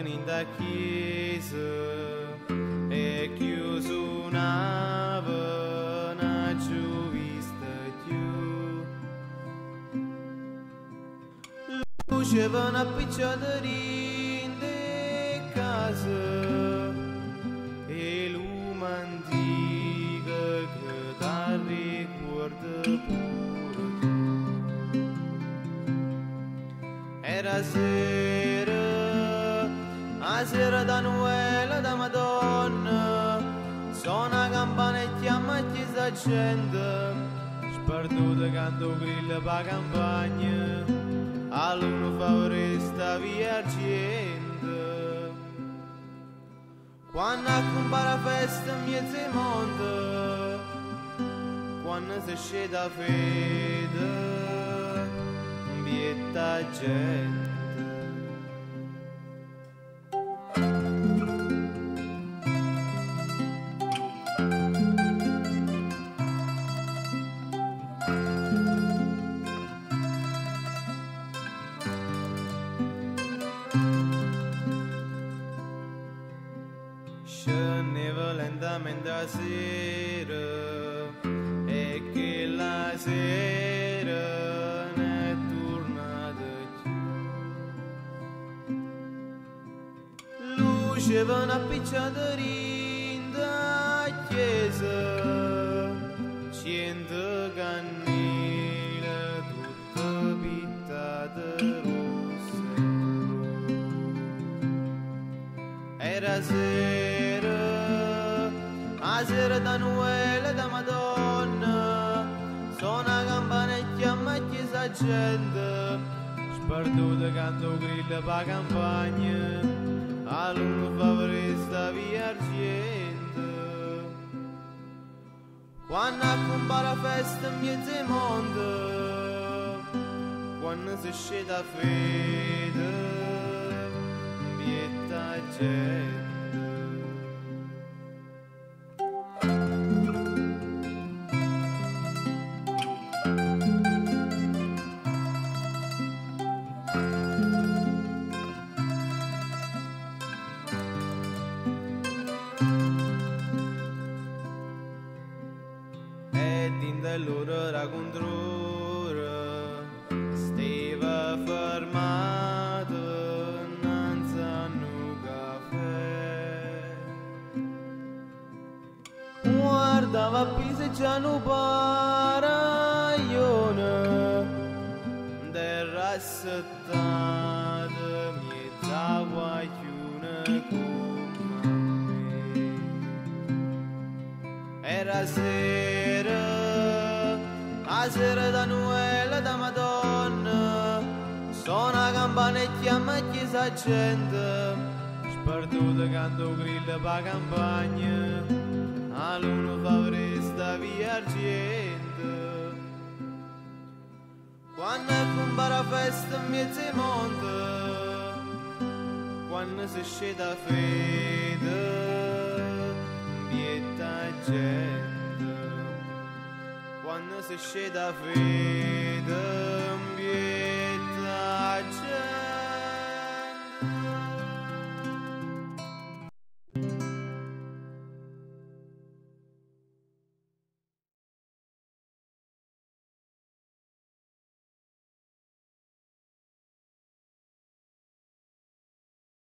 in da chiesa e chiuso un'ave non ci vista più. Luce va una picciateria in de casa e l'uomo antica che da ricorda pure tu. Era sera, a sera da Noele da Madonna, suona campana e chiama chiesa gente, sperduta canto grilla pa campagna, a luna favorista via argente. Quando compara festa in mezzo ai mondo, quando si scende a fede, vieta gente. Scendeva lentamente a sera e che la sera ne è tornata giù. Luce va una picciateria in da chiesa, 100 cannelle tutte pittate rosse e blu. Era sera, a sera da Noele da Madonna, suona campana e chiama chiesa gente, sperduta canto grilla pa campagna, a luna favorista via argente. Quando compara festa in mezzo ai mondo, quando si scende a fede, vieta gente. Ed in dell'ora controra stava fermato innanzi a un caffè. Guardava piseggiando paraglione del rassettato mezza guaglione come me. Era sera, a sera da Noele da Madonna, suona campana e chiama chiesa gente, sperduta canto grilla pa campagna, a luna favorista via argente. Quando compara festa in mezzo ai mondo, quando si scende a fede, vieta gente. Quando si scende a fede,